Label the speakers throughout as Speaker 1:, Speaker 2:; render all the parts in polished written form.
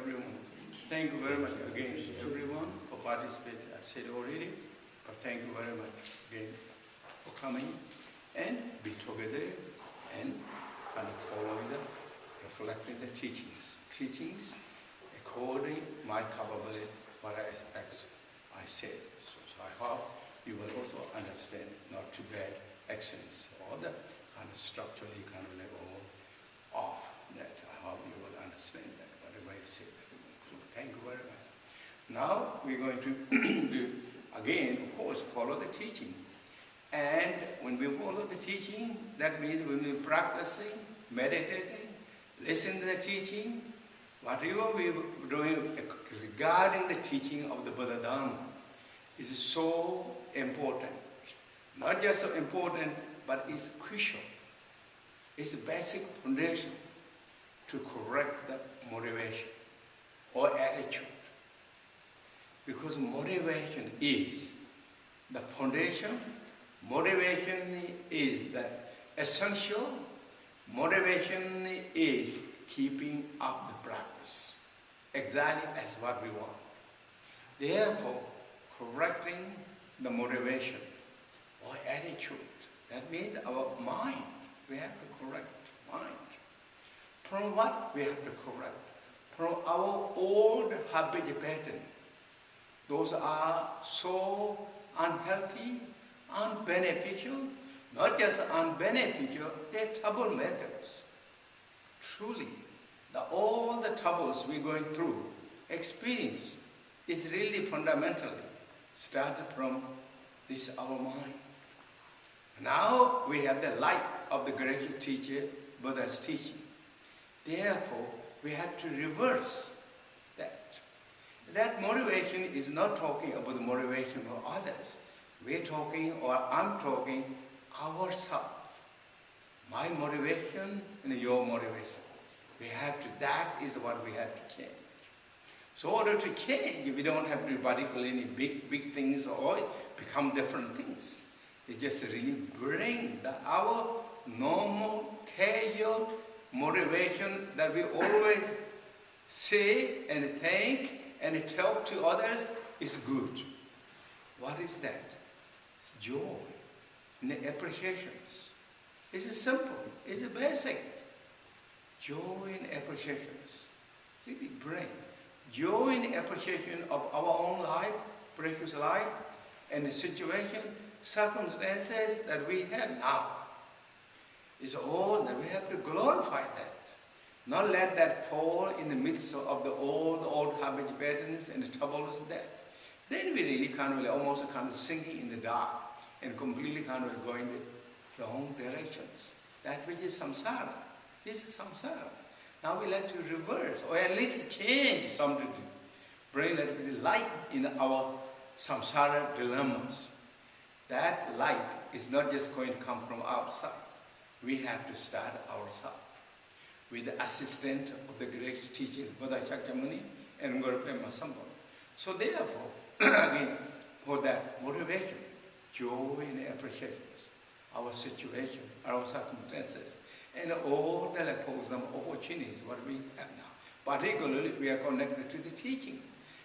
Speaker 1: everyone. Thank you very much again, everyone, for participating. I said already, but thank you very much again for coming and be together and kind of following the, reflecting the teachings. Teachings according to my capability, what I said. So I hope you will also understand, not too bad accents or the kind of structurally kind of like all off. That I hope you will understand that whatever I say. So thank you very much. Now we're going to do again, of course, follow the teaching. And when we follow the teaching, that means when we're practicing, meditating, listen to the teaching, whatever we're doing regarding the teaching of the Buddha Dharma is so important. Not just so important, but it's crucial. It's a basic foundation to correct the motivation or attitude. Because motivation is the foundation, motivation is the essential, motivation is keeping up the practice, exactly as what we want. Therefore, correcting the motivation or attitude, that means our mind, we have to correct mind. From what we have to correct? From our old habit pattern. Those are so unhealthy, unbeneficial, not just unbeneficial, they're troublemakers. Truly, all the troubles we're going through, experience, is really fundamentally started from this our mind. Now we have the light of the gracious teacher, Buddha's teaching. Therefore, we have to reverse that. That motivation is not talking about the motivation of others. We're talking, or I'm talking, ourselves. My motivation and your motivation. We have to, that is what we have to change. So in order to change, we don't have to particularly any big things or become different things. It's just really bring our normal, casual motivation that we always say and think and talk to others is good. What is that? It's joy and appreciations. It's simple, it's basic. Joy and appreciations. Really bring joy and appreciation of our own life, precious life, and the situation, circumstances that we have now. It's all that we have to glorify that. Not let that fall in the midst of the old habit patterns and the troubles of that. Then we really kind of almost kind of sinking in the dark and completely kind of going the wrong directions. That which is samsara. This is samsara. Now we like to reverse or at least change something to bring that light in our samsara dilemmas. That light is not just going to come from outside. We have to start ourselves with the assistance of the great teachers, Buddha Shakyamuni and Guru Padmasambhava. So therefore, again, for that motivation, joy and appreciations, our situation, our circumstances, and all the opportunities what we have now. Particularly, we are connected to the teaching.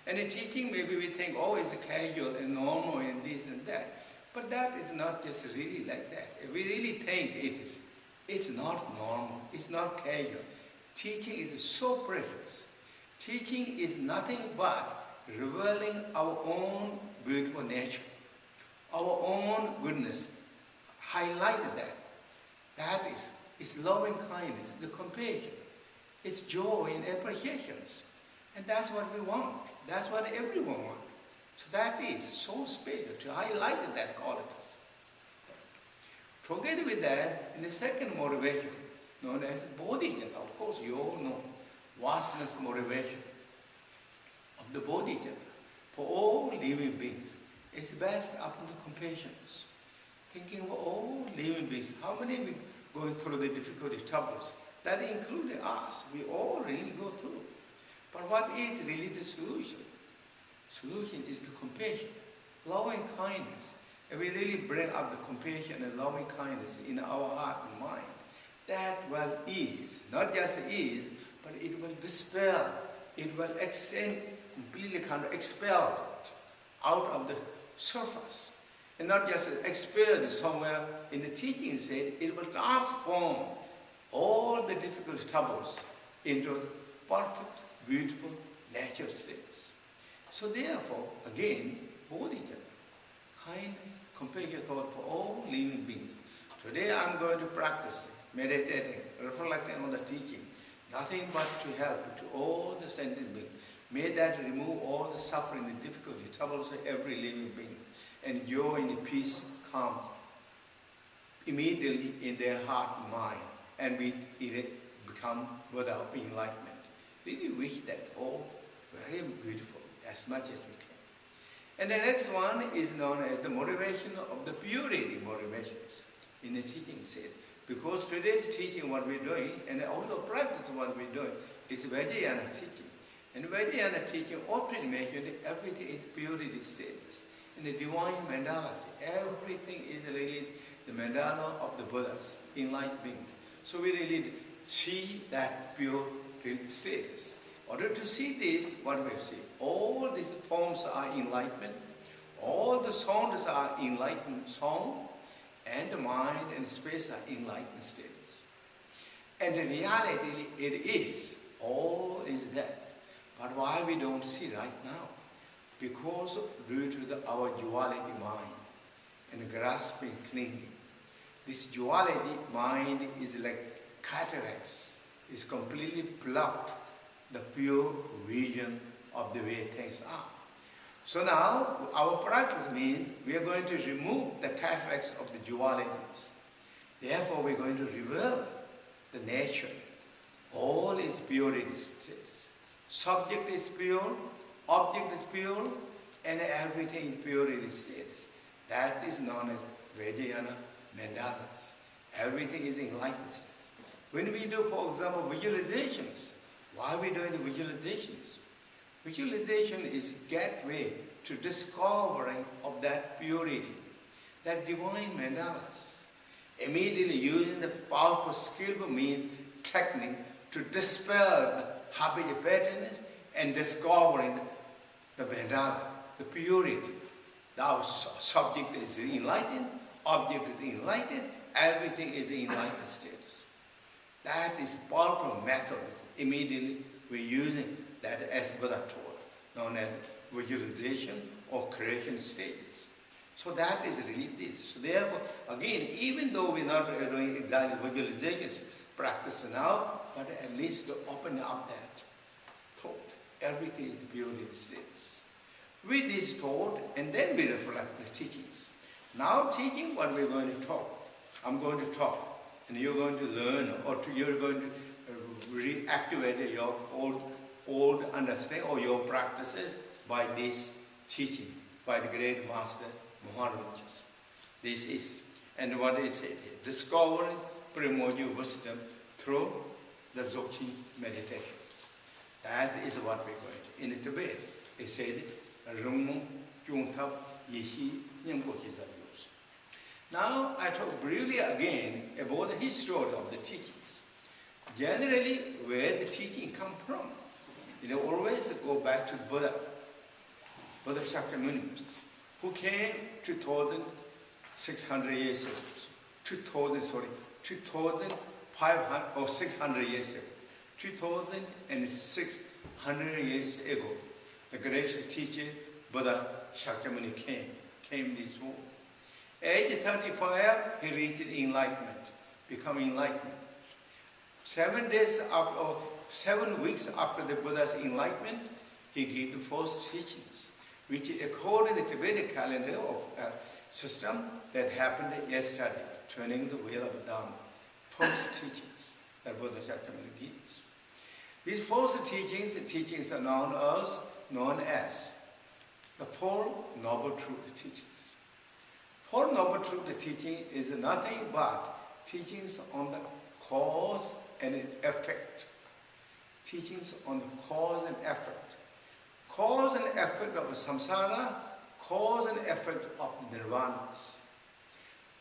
Speaker 1: And the teaching, maybe we think, oh, it's casual and normal and this and that. But that is not just really like that. If we really think it is, it's not normal, it's not casual. Teaching is so precious. Teaching is nothing but revealing our own beautiful nature, our own goodness. Highlighted that. That is it's loving kindness, the compassion. It's joy and appreciations. And that's what we want. That's what everyone wants. So that is so special to highlight that qualities. Together with that, in the second motivation, known as bodhicitta, of course you all know, vastness motivation of the bodhicitta for all living beings is based upon the compassions. Thinking of all living beings, how many we going through the difficulty, troubles, that including us, we all really go through. But what is really the solution? Solution is the compassion, loving kindness. If we really bring up the compassion and loving kindness in our heart and mind, that is, not just is, but it will dispel it will extend, completely kind of expelled out of the surface. And not just expelled somewhere in the teaching said, it will transform all the difficult troubles into perfect, beautiful, natural states. So therefore, again, bodhicitta, kindness, compassion thought for all living beings. Today I'm going to practice meditating, reflecting on the teaching, nothing but to help to all the sentient beings. May that remove all the suffering, the difficulty, troubles of every living being, and joy and peace come immediately in their heart and mind, and we become without enlightenment. Really wish that all very beautiful, as much as we can. And the next one is known as the motivation of the purity motivations in the teaching said. Because today's teaching, what we're doing, and also practice what we're doing, is Vajrayana teaching. And Vajrayana teaching often mentioned everything is purity status. In the divine mandalas, everything is really the mandala of the Buddhas, enlightened beings. So we really see that pure status. In order to see this, what we see, all these forms are enlightenment, all the sounds are enlightened song, and the mind and space are enlightened status. And in reality, it is, all is that. But why we don't see right now? Because due to our duality mind and grasping, clinging. This duality mind is like cataracts, is completely blocked the pure vision of the way things are. So now our practice means we are going to remove the cataracts of the dualities. Therefore we're going to reveal the nature. All is purity status. Subject is pure, object is pure, and everything is purity status. That is known as Vajrayana mandalas. Everything is enlightened status. When we do, for example, visualizations, why are we doing the visualizations? Visualization is a gateway to discovering of that purity, that divine mandalas. Immediately using the powerful, skillful means, technique to dispel the habit patterns and discovering the mandala, the purity. Our subject is enlightened, object is enlightened, everything is in enlightened status. That is powerful method. Immediately we're using that as Buddha taught, known as visualization or creation stages. So that is really this. So therefore, again, even though we're not doing exactly visualizations practice now, but at least to open up that thought. Everything is the purity status. With this thought, and then we reflect the teachings. Now teaching what we're going to talk. I'm going to talk, and you're going to learn, or you're going to reactivate your old understanding or your practices by this teaching, by the great master Rinpoche. This is, and what is it? Discovering primordial wisdom through the Dzogchen meditations. That is what we're going to. In Tibet, it said, now I talk briefly again about the history of the teachings. Generally, where the teaching come from, always go back to Buddha Shakyamuni, who came 2,600 years ago. 2,500 or 600 years ago. 2,600 years ago, the great teacher Buddha Shakyamuni came this world. Age 35, he reached enlightenment, become enlightenment. 7 weeks after the Buddha's enlightenment, he gave the first teachings, which according to the Tibetan calendar of system that happened yesterday, turning the wheel of Dharma. First teachings that Buddha Shakyamuni gives. These first teachings, the teachings are known as the Four Noble Truth teachings. Four Noble Truth teaching is nothing but teachings on the cause and effect. Teachings on the cause and effect. Cause and effect of samsara, cause and effect of nirvanas.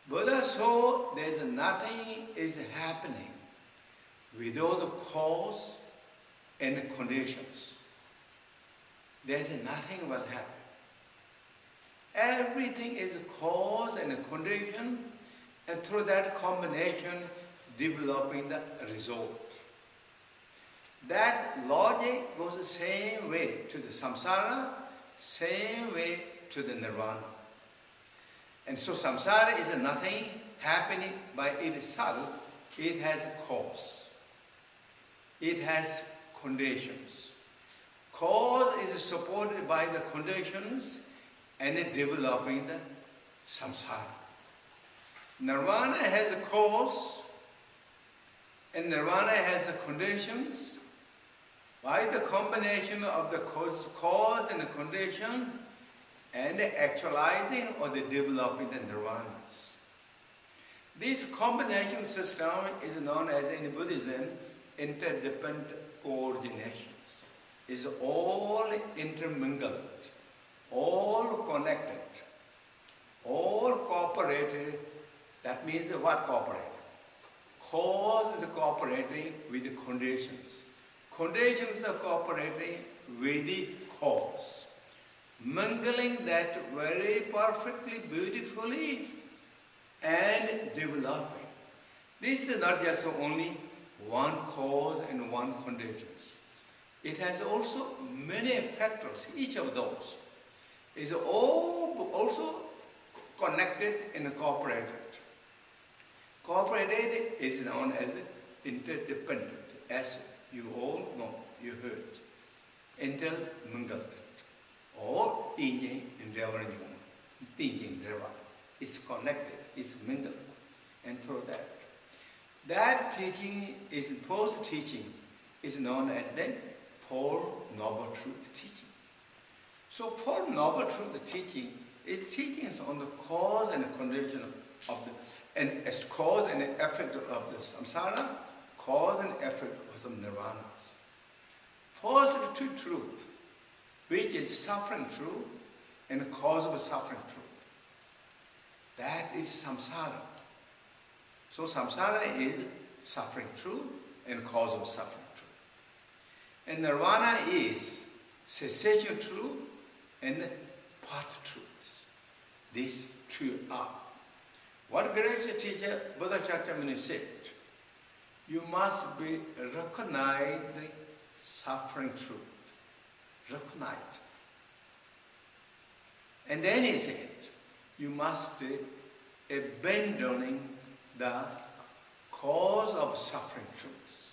Speaker 1: Buddha saw there's nothing is happening without the cause and conditions. there's nothing will happen. Everything is a cause and a condition, and through that combination, developing the result. That logic goes the same way to the samsara, same way to the nirvana. And so samsara is nothing happening by itself. It has a cause. It has conditions. Cause is supported by the conditions and developing the samsara. Nirvana has a cause and nirvana has the conditions. By the combination of the cause and the condition and the actualizing or the developing the nirvanas. This combination system is known as in Buddhism interdependent coordinations. Is all intermingled, all connected, all cooperated. That means what cooperated? Cause is cooperating with the conditions. Conditions are cooperating with the cause. Mingling that very perfectly, beautifully and developing. This is not just only one cause and one conditions. It has also many factors. Each of those is all also connected and cooperated. Cooperated is known as interdependent, as you all know, you heard. Intermingled, or yin endeavor yin endeavor. It's connected, it's mingled, and through that. That teaching is post-teaching is known as the Four Noble Truth teaching. So Four Noble Truth teaching is teachings on the cause and the condition of the, and as cause and effect of the samsara, cause and effect of the nirvanas. First truth, which is suffering truth and the cause of suffering truth. That is samsara. So samsara is suffering truth and cause of suffering truth. And nirvana is cessation truth and path truths. These two are. What great teacher Buddha Shakyamuni said, you must be recognize the suffering truth. Recognize. And then he said, you must abandoning the cause of suffering truths.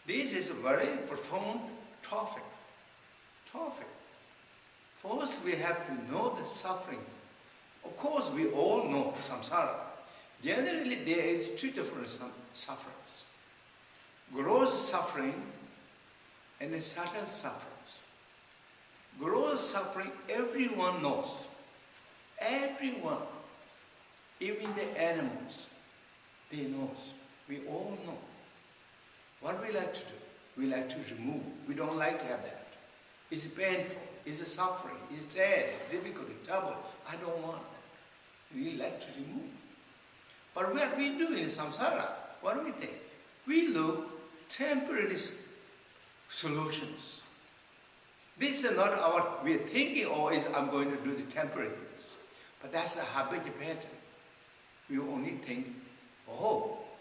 Speaker 1: This is a very profound topic. First, we have to know the suffering. Of course, we all know samsara. Generally, there is two different sufferings. Gross suffering and subtle sufferings. Gross suffering, everyone knows. Everyone. Even the animals, they know. We all know. What we like to do? We like to remove. We don't like to have that. It's painful. It's a suffering. It's sad, difficult, trouble. I don't want that. We like to remove. But what we do in samsara, what do we think? We look temporary solutions. This is not our, we are thinking, I'm going to do the temporary things. But that's the habit pattern. We only think,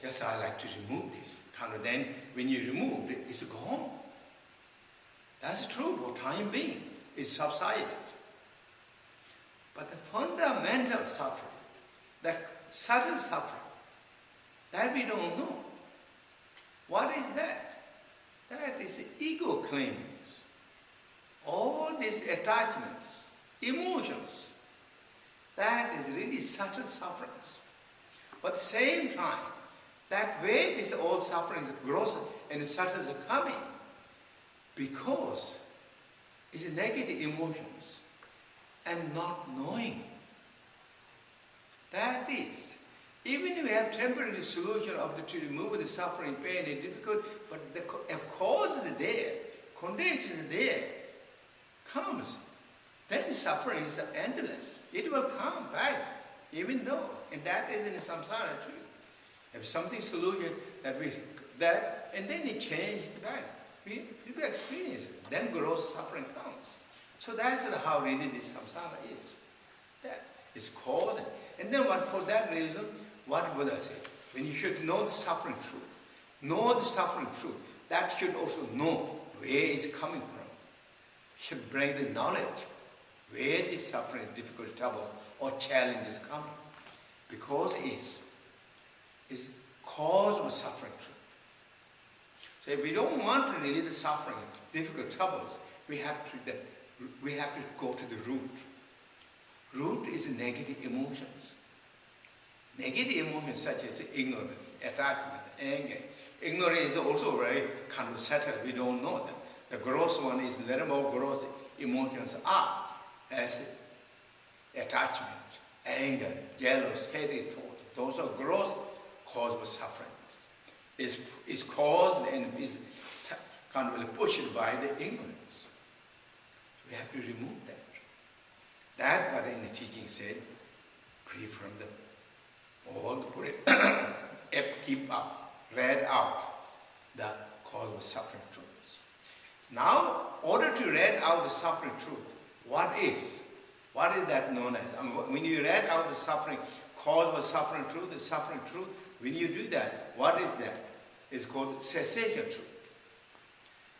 Speaker 1: just I like to remove this. Then when you remove it, it's gone. That's true for time being. It's subsided. But the fundamental suffering, that subtle suffering, that we don't know. What is that? That is ego claimings. All these attachments, emotions, that is really subtle sufferings. But at the same time, that way this all sufferings grows and the subtles are coming because it's negative emotions and not knowing. That is, even if we have temporary solution of to remove the suffering, pain, and difficult, but the cause is there, condition is there, comes, then suffering is endless. It will come back, even though, and that is in samsara too. If something solution and then it changed back. we experience it. Then gross suffering comes. So that's how really this samsara is. That is cause. And then for that reason, what Buddha said, when you should know the suffering truth, that should also know where it's coming from. Should bring the knowledge where this suffering, difficult, trouble, or challenge is coming. Because it's cause of suffering truth. So if we don't want really the suffering, difficult troubles, we have to go to the root. Root is negative emotions. Negative emotions such as ignorance, attachment, anger. Ignorance is also very kind of subtle. We don't know that. The gross one is little more gross emotions are as attachment, anger, jealous, hatred, thought. Those are gross cause of suffering. Is caused and is kind of pushed by the ignorance. We have to remove that. That what in the teaching said, free from all the keep up, read out the cause of suffering truths. Now, in order to read out the suffering truth, what is that known as? When you read out the suffering, cause of suffering truth, the suffering truth, when you do that, what is that? It's called cessation truth.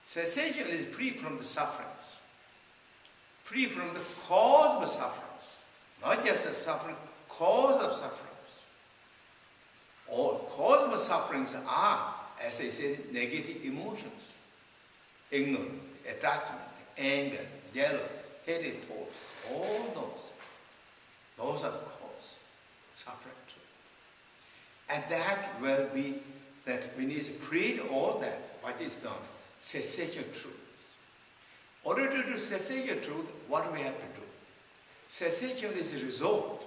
Speaker 1: Cessation is free from the sufferings, free from the cause of sufferings, not just the suffering, cause of sufferings. All cause of sufferings are, as I said, negative emotions, ignorance, attachment, anger, jealousy, hatred thoughts, all those are the cause, suffering truth. And that will be, that when it's freed all that, what is done? Cessation truth. In order to do cessation truth, what do we have to do? Cessation is a result.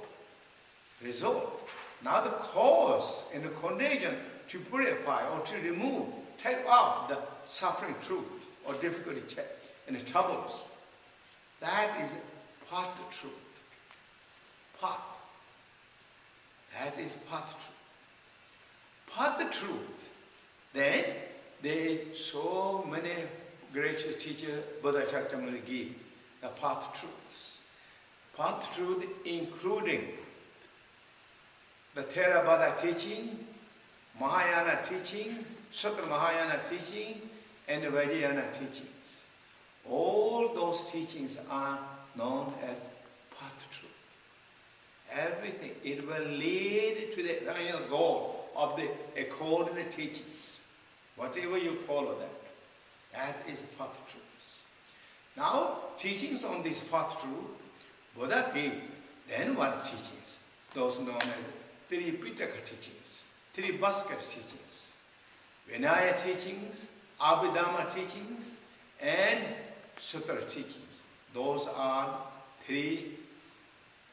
Speaker 1: Now the cause and the condition to purify or to remove, take off the suffering truth or difficulty and the troubles. That is part of truth. Part. That is part of truth. Part the truth. Then there is so many gracious teachers Buddha Shakyamuni give the path truths. Path truth including the Theravada teaching, Mahayana teaching, Sutra Mahayana teaching, and the Vajrayana teachings. All those teachings are known as path truth. Everything, it will lead to the final goal of the according to the teachings. Whatever you follow that is path truths. Now, teachings on this path truth, Buddha gave then what teachings? Those known as three Pitaka teachings, three basket teachings, Vinaya teachings, Abhidhamma teachings, and Sutra teachings. Those are three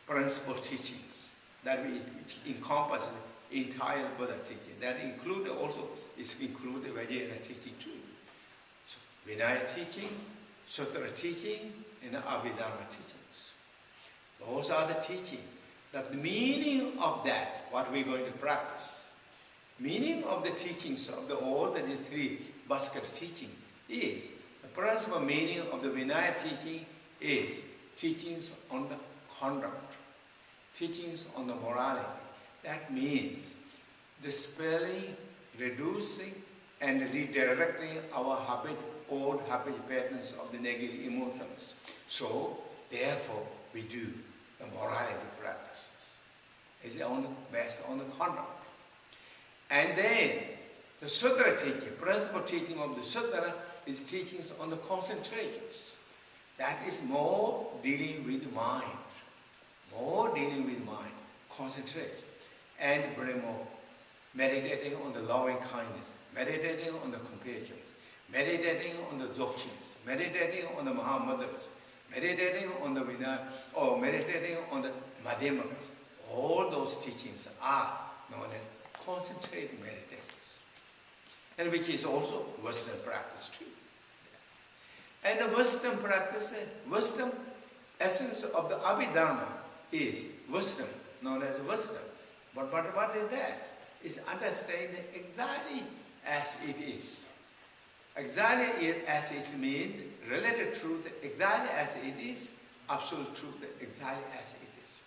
Speaker 1: principal teachings that which encompass the entire Buddha teaching. That include also is include the Vajrayana teaching too. So, Vinaya teaching, Sutra teaching, and Abhidhamma teachings. Those are the teaching. That the meaning of that, what we're going to practice, meaning of the teachings of all these three basket teaching is, the principal meaning of the Vinaya teaching is teachings on the conduct, teachings on the morality. That means dispelling, reducing, and redirecting our old habit patterns of the negative emotions. So, therefore, we do the morality practices. It's based on the conduct. And then, the Sutra teaching, principal teaching of the Sutra is teachings on the concentrations. That is more dealing with mind. More dealing with mind, concentration, and very more meditating on the loving kindness, meditating on the compassion, meditating on the Dzogchens, meditating on the Mahamadras, meditating on the Vinaya, or meditating on the Madhyamakas. All those teachings are known as concentrated meditations, and which is also Western practice too. And the Western practice, wisdom, essence of the Abhidharma is wisdom, known as wisdom. But what is that? It's understanding exactly as it is. Exactly as it means, relative truth, exactly as it is, absolute truth, exactly as it is.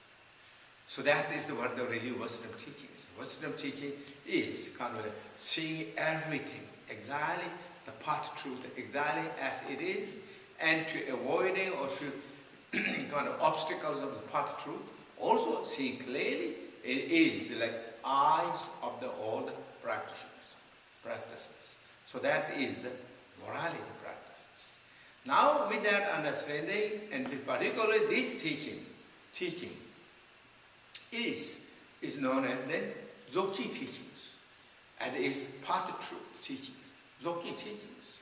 Speaker 1: So that is what the really wisdom teaching is. Wisdom teaching is kind of like seeing everything exactly the path truth, exactly as it is, and to avoiding or to kind of obstacles of the path truth, also seeing clearly, it is like eyes of the old practices. So that is the morality practices. Now with that understanding, and particularly this teaching is known as the Dzogchen teachings, and is path truth teachings, Dzogchen teachings.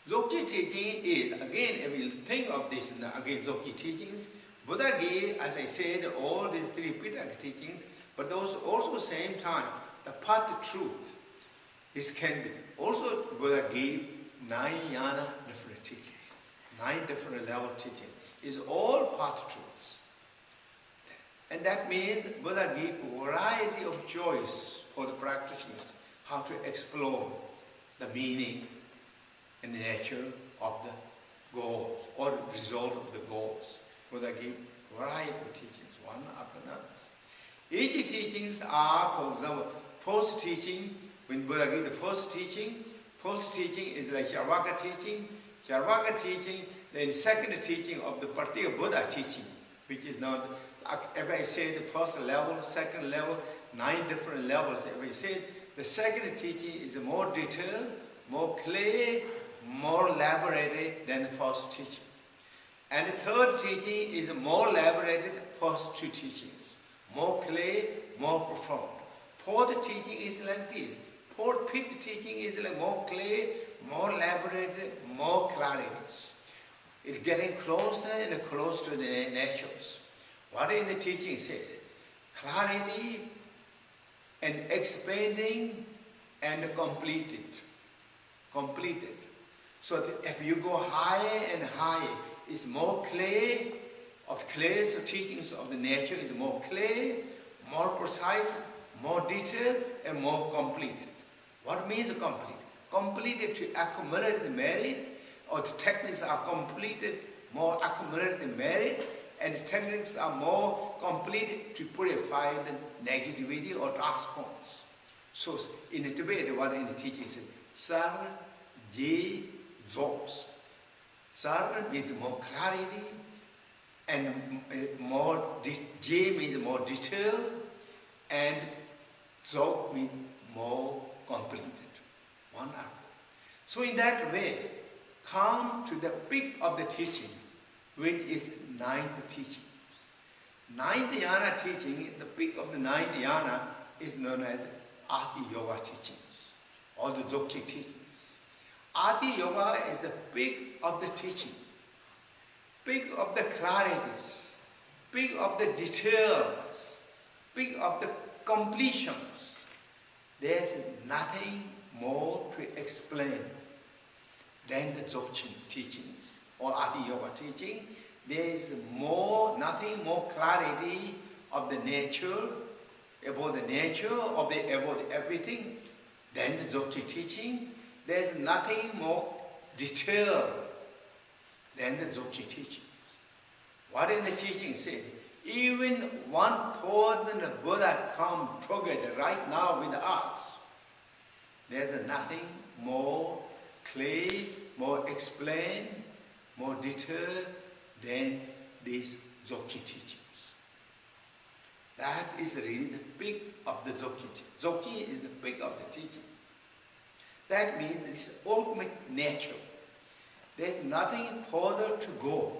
Speaker 1: Dzogchen teaching is, again, if you think of this, again, Dzogchen teachings, Buddha gave, as I said, all these three Pitha teachings, but those also same time, the path truth, this can be. Also, Buddha gave 9 yana different teachings, 9 different level teachings. Is all path truths. And that means Buddha gave a variety of choice for the practitioners, how to explore the meaning and the nature of the goals, or the result of the goals. Buddha gave a variety of teachings, one after another. Each teachings are, for example, first teaching, when Buddha gave the first teaching is like Charvaka teaching. Charvaka teaching, then second teaching of the particular Buddha teaching, which is not, if I say the first level, second level, 9 different levels. If I say the second teaching is more detailed, more clear, more elaborated than the first teaching. And the third teaching is more elaborated than the first 2 teachings. More clear, more profound. Fourth teaching is like this. Fifth teaching is like more clear, more elaborated, more clarities. It's getting closer and closer to the natures. What in the teaching said? Clarity and expanding and completed. So that if you go higher and higher, it's more clear. Of clear, so teachings of the nature is more clear, more precise, more detailed, and more completed. What means complete? Completed to accumulate the merit, or the techniques are completed, more accumulated the merit, and the techniques are more completed to purify the negativity or transforms. So in the Tibet, what in the teaching is Sar, Je, Dzogchen. Sar means more clarity, and more, Je means more detail, and Dzogchen means more completed. One after. So in that way, come to the peak of the teaching, which is 9th teaching. 9th yana teaching, the peak of the 9th yana is known as Ati Yoga teachings, or the Dzogchen teachings. Ati Yoga is the peak of the teaching, peak of the clarities, peak of the details, peak of the completions. There's nothing more to explain than the Dzogchen teachings or Ati Yoga teaching. There is nothing more clarity of the nature, about the nature of about everything than the Dzogchen teaching. There's nothing more detailed than the Dzogchen teachings. What in the teaching said? Even 1,000 Buddha come together right now with us. There's nothing more clear, more explained, more detailed than these Dzogchen teachings. That is really the peak of the Dzogchen teaching. Dzogchen is the peak of the teaching. That means it's ultimate nature. There's nothing further to go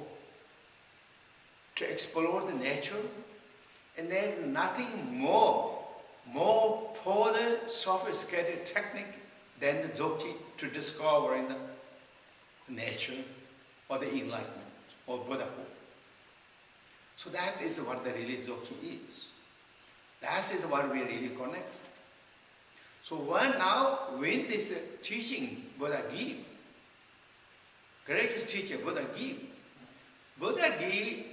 Speaker 1: to explore the nature, and there's nothing more further sophisticated technique than the Dzogchen to discover in the nature or the enlightenment or Buddhahood. So that is what the really Dzogchen is. That is what we really connect. So when this teaching Buddha gave, greatest teacher Buddha gave,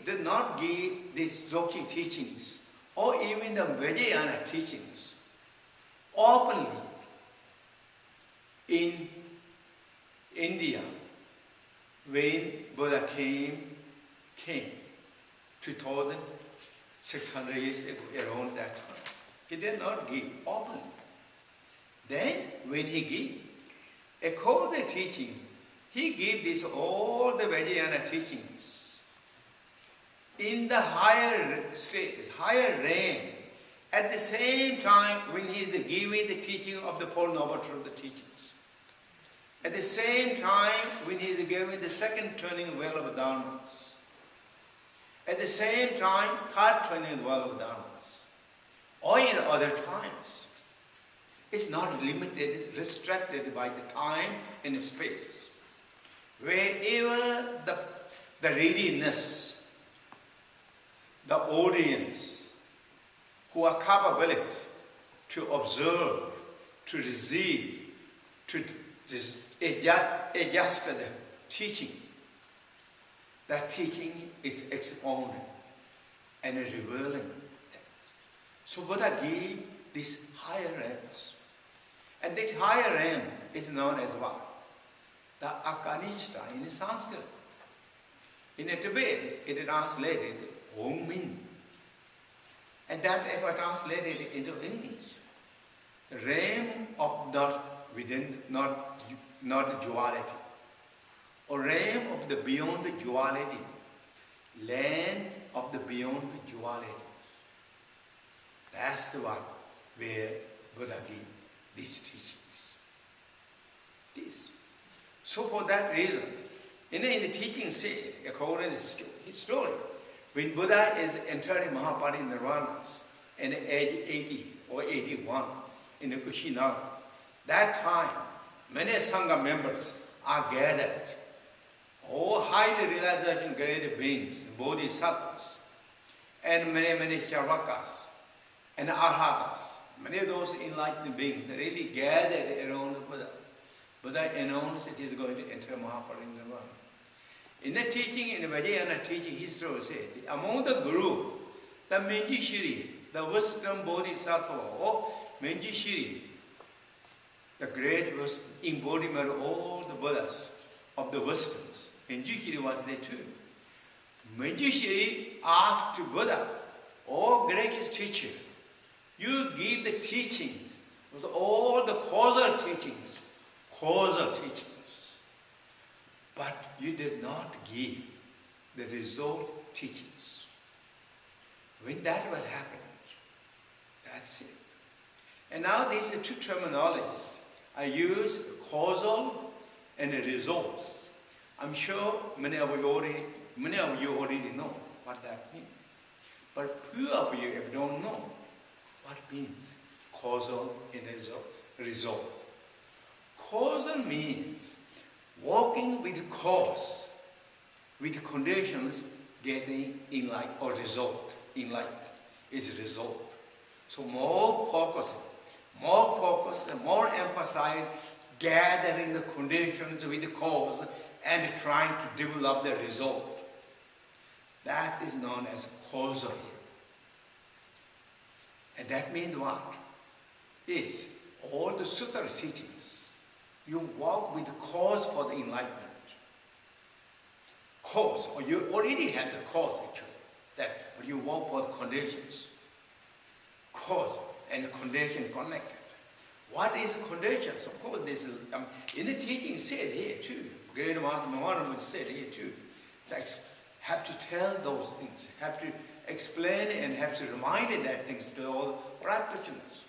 Speaker 1: did not give these Dzogchen teachings or even the Vajrayana teachings openly in India, when Buddha came 2,600 years ago, around that time. He did not give openly. Then, when he gave, according to the teaching, he gave this all the Vajrayana teachings in the higher status, higher rank. At the same time, when he is giving the teaching of the Four Noble Truths, the teachings. At the same time, when he is giving the second turning wheel of dharmas. At the same time, third turning wheel of dharmas. Or in other times. It's not limited, restricted by the time and the spaces. Wherever the readiness, the audience, who are capable to observe, to receive, to adjust the teaching. That teaching is expounded and revealing. So Buddha gave these higher realms. And this higher realm is known as what? The Akanishta in Sanskrit. In Tibet, it is translated Om Min. And that if I translate it into English, the realm of not within, not duality, or realm of the beyond the duality, land of the beyond the duality. That's the one where Buddha gave these teachings. This. So for that reason, in the teaching said, according to his story, when Buddha is entering Mahaparinirvana in the age 80 or 81 in the Kushinagar, that time many Sangha members are gathered, all highly realization great beings, bodhisattvas, and many Charvakas and Arhatas, many of those enlightened beings really gathered around the Buddha. Buddha announced that he is going to enter Mahaparinirvana. In the teaching, in the Vajrayana teaching, he said, among the group, the Manjushri, the wisdom bodhisattva, or Manjushri, the great embodiment of all the Buddhas, of the wisdoms. Manjushri was there too. Manjushri asked to Buddha, "Oh, gracious teacher, you give the teachings, all the causal teachings, but you did not give the result teachings." When that will happen, that's it. And now these are two terminologies. I use causal and the results. I'm sure many of you already know what that means. But few of you don't know what means causal and result. Causal means walking with cause, with conditions, getting enlightenment or result. Enlightenment is a result. So more focused and more emphasized, gathering the conditions with the cause and trying to develop the result. That is known as causal here. And that means what? Is all the Sutra teachings, you walk with the cause for the enlightenment. Cause, or you already have the cause actually, but you walk for the conditions. Cause and condition connected. What is conditions? Of course, this is, in the teaching said here too, Great Master Rinpoche said here too, like have to tell those things, have to explain and have to remind that things to all practitioners.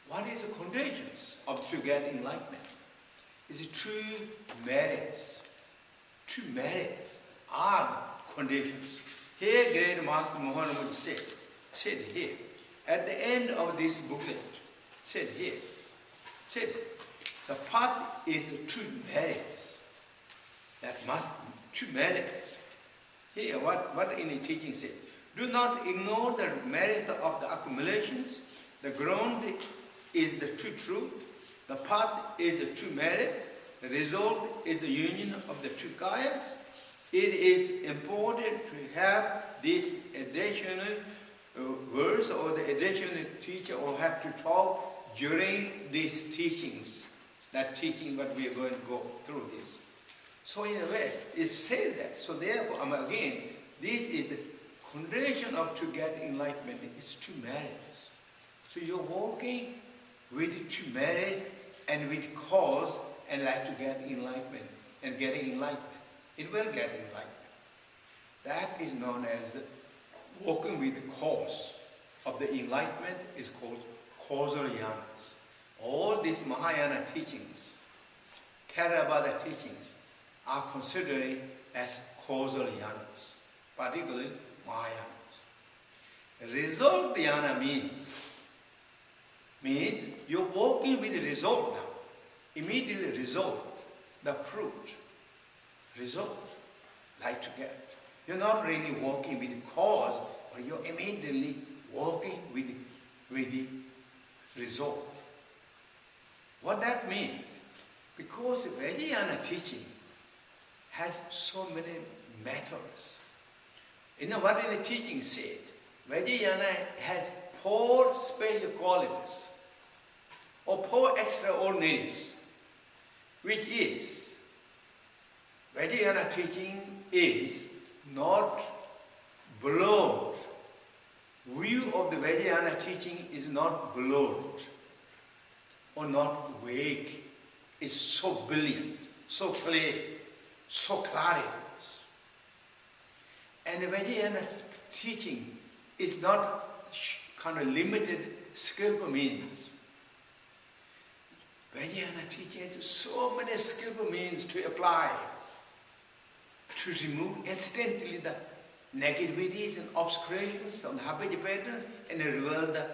Speaker 1: What is the conditions of to get enlightenment? Is it true merits? True merits are conditions. Here, Great Master Rinpoche said here, at the end of this booklet, said the path is the true merits. That must true merits. Here, what in the teaching said, do not ignore the merit of the accumulations. The ground is the true truth. The path is the true merit. The result is the union of the two kayas. It is important to have this additional verse or the additional teacher or have to talk during these teachings that teaching, but we are going to go through this. So in a way, it says that. So therefore, again, this is the condition of to get enlightenment is two marriages. So you're walking with two marriage and with cause and like to get enlightenment and getting enlightenment. It will get enlightenment. That is known as walking with the cause of the enlightenment is called causal yanas. All these Mahayana teachings, Theravada teachings, are considered as causal yanas, particularly Mahayanas. Result yana means you're walking with the result now. Immediately result, the fruit, result, like to get. You're not really walking with the cause, but you're immediately walking with the result. What that means, because Vajrayana teaching has so many methods. You know what the teaching said? Vajrayana has 4 special qualities or 4 extraordinaries, which is Vajrayana teaching is not blurred. View of the Vajrayana teaching is not blurred or not vague. It's so brilliant, so clear, so clarity. And the Vajrayana teaching is not kind of limited, skillful means. Vajrayana teaching has so many skillful means to apply, to remove instantly the negativities and obscurations of the habit patterns and reveal the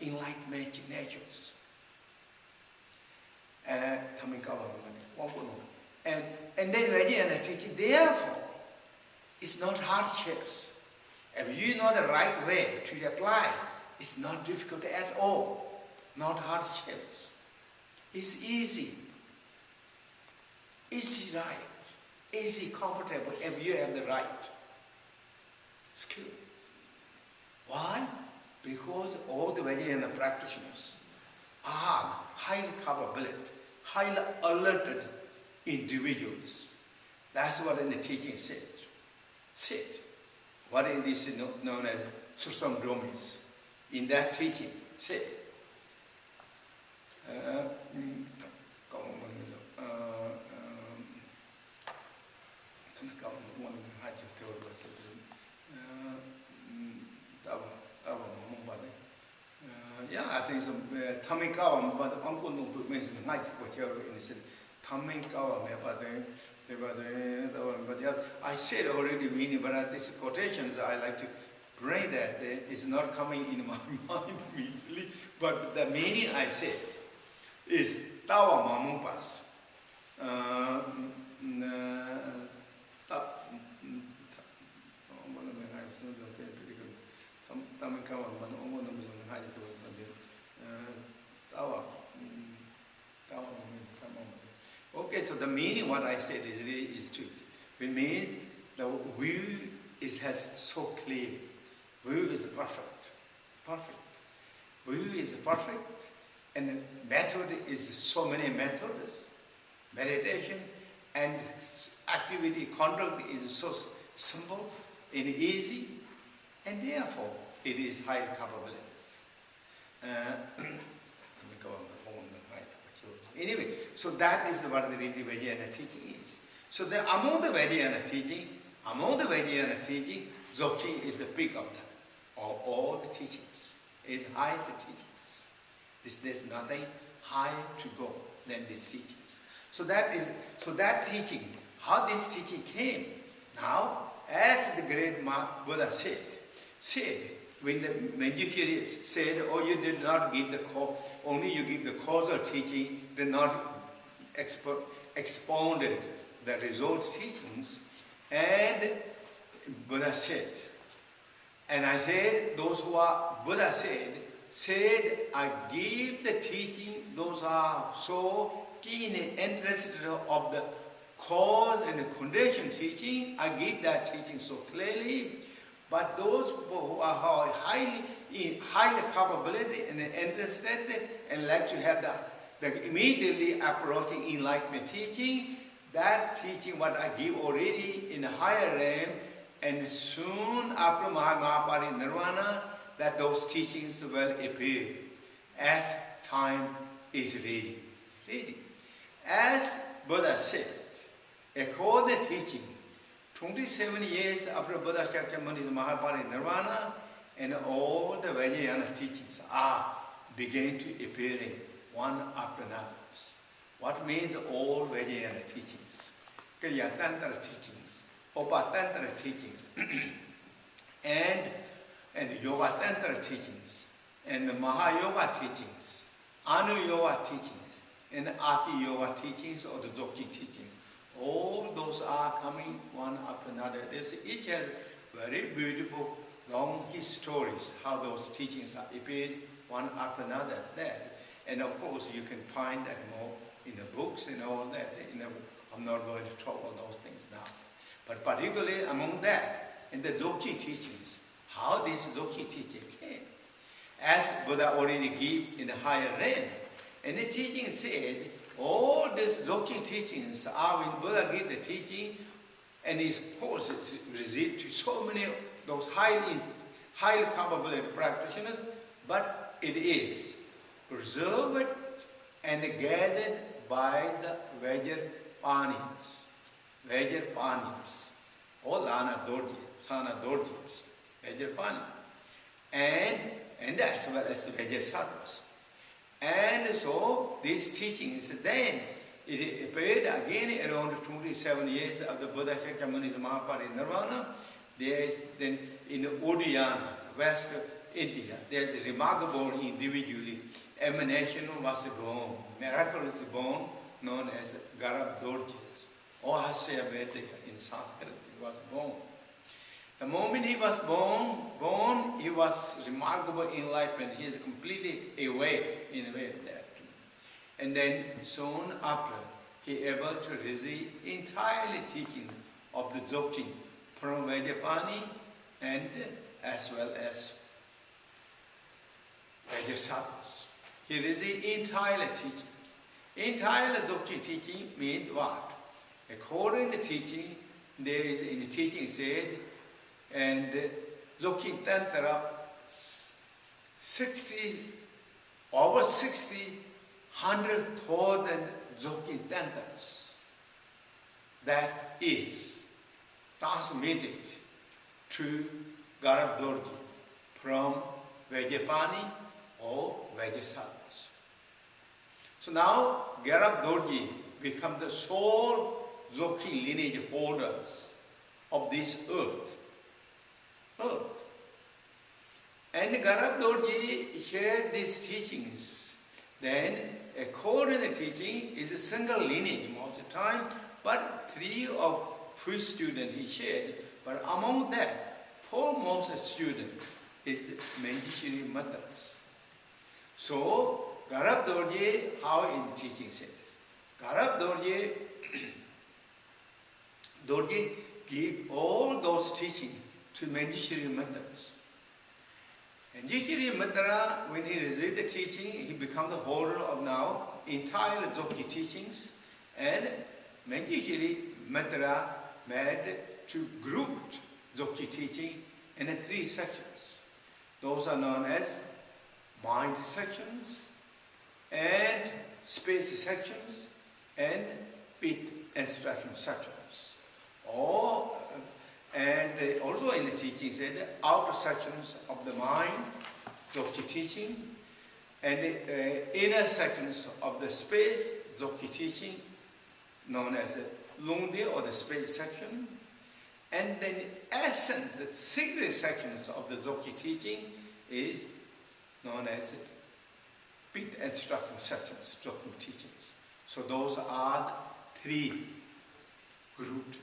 Speaker 1: enlightenment natures. And then Vajrayana teaching, therefore, it's not hardships. If you know the right way to apply, it's not difficult at all. Not hardships. It's easy. Easy right. Easy, comfortable if you have the right skill. Why? Because all the Vajrayana practitioners are highly capable, highly alerted individuals. That's what in the teaching said. What in this is known as Sursam Dromis. In that teaching said, I think some Tamikawa, but Uncle no means night what you're in the city. Tamikawa, but I said already meaning, but these quotations I like to bring that is not coming in my mind immediately. But the meaning I said is Tawa Mamumpas. Okay, so the meaning what I said is really is truth. It means the view has so clear. View is perfect. Perfect. View is perfect, and the method is so many methods. Meditation and activity, conduct is so simple and easy, and therefore it is high capabilities. Anyway, so that is what the Vajrayana teaching is. So among the Vajrayana teaching, Dzogchen is the peak of them. All the teachings is highest teachings. There's nothing higher to go than these teachings. So that teaching, how this teaching came. Now, as the great Buddha said, when the Manjushri said, oh, you did not give the only you give the causal teaching, did not expounded the result teachings, and Buddha said, and I said, those who are, Buddha said, I give the teaching, those are so keen and interested of the cause and the condition teaching, I give that teaching so clearly. But those who are highly capability and interested and like to have the the immediately approaching enlightenment teaching, that teaching what I give already in a higher realm, and soon after Mahapari Nirvana, that those teachings will appear as time is ready. Ready. As Buddha said, according to teaching, 27 years after Buddha Shakyamuni's Mahapari Nirvana, and all the Vajrayana teachings are beginning to appearing one after another. What means all Vajrayana teachings? Kriya Tantra teachings, Upatantra teachings, and Yoga Tantra teachings, and the Mahayoga teachings, Anu Yoga teachings, and Ati Yoga teachings, or the Dzogchen teachings. All those are coming one after another. Each has very beautiful, long stories, how those teachings are appeared one after another as that. And of course, you can find that more in the books and all that. I'm not going to talk about those things now. But particularly among that, in the Dzogchen teachings, how this Dzogchen teaching came. As Buddha already gave in the higher realm. And the teaching said, all these Dzogchen teachings are when Buddha gave the teaching, and his course is received to so many those highly capable practitioners, but it is preserved and gathered by the Vajrapanis, or Lana Dorji, Sana Dorjis, Vajrapani, and as well as the Vajrasattva's. And so these teachings, then it appeared again around 27 years after Buddha Shakyamuni's Mahapari Nirvana. There is then in Odiyana, West India, there is a remarkable individually emanation was born, miraculous born, known as Garab Dorjes, or Hasya Vetika in Sanskrit. He was born. The moment he was born, he was remarkable enlightenment. He is completely awake in a way that. And then soon after, he able to receive entirely teaching of the Dzogchen from Vajrapani and as well as Vajrasattva's. He received entirely teachings. Entirely Dzogchen teaching means what? According to the teaching, there is in the teaching said, and Dzogchen Tantra, over 100,000 Dzogchen Tantras. That is transmitted to Garab Dorji from Vajrapani or Vajrasattva's. So now Garab Dorji become the sole Dzogchen lineage holders of this earth. And Garab Dorji shared these teachings. Then, according to the teaching, is a single lineage most of the time, but 3 of 3 students he shared. But among that, foremost student is Manjushri Matras. So, Garab Dorji, how in teaching says, Garab Dorji gave all those teachings to Manjushri Matras. Manjushri Matra, when he received the teaching, he becomes the holder of now entire Dzogchen teachings, and Manjushri Matra made to group Dzogchen teaching in 3 sections. Those are known as mind sections, and space sections, and pith instruction sections. And also in the teaching said the outer sections of the mind, Dzogchen teaching, and the inner sections of the space, Dzogchen teaching, known as the Lungde or the space section, and then the essence, the secret sections of the Dzogchen teaching is known as pith instruction sections, Dzogchen teachings. So those are 3 grouped.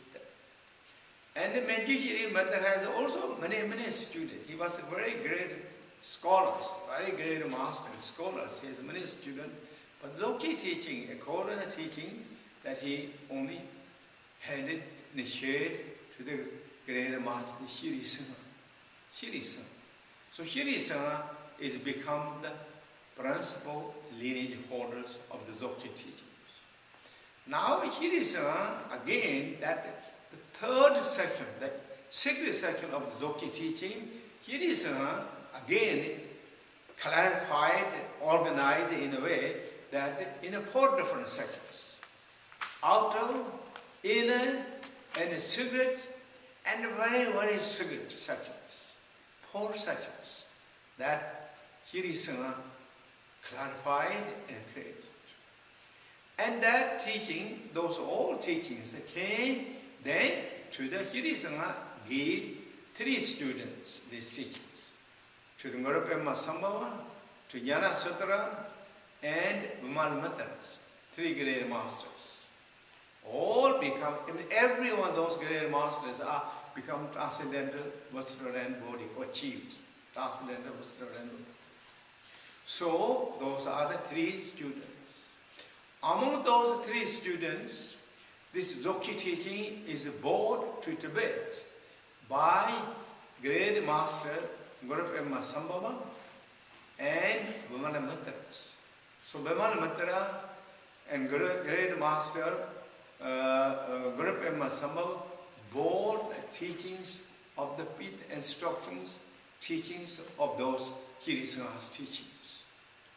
Speaker 1: And the Manjushri Matra has also many students. He was a very great scholar, very great master and scholars. He has many students. But Dzogchen teaching, according to teaching, that he only handed and shared to the great master, Shri Sangha. So Shri Sangha is become the principal lineage holders of the Dzogchen teachings. Now here is again that the third section, the sixth section of the Dzogchen teaching. Here is again clarified, organized in a way that in 4 different sections: outer, inner, and secret, and very, very secret sections. 4 sections that here is clarified and created. And that teaching, those all teachings came then to the Hirisanga gave 3 students these teachings. To the Padmasambhava, to Jnana Sutra, and Vimalmatras, 3 great masters. All become, every one of those great masters are become transcendental Vajrayana body, achieved transcendental Vajrayana body. So those are the 3 students. Among those 3 students, this Dzogchen teaching is brought to Tibet by great master Guru Padmasambhava and Vimalmatras. So Vimalmatra and great master Guru Padmasambhava brought the teachings of the Pith Instructions, teachings of those Hirisanga's teachings,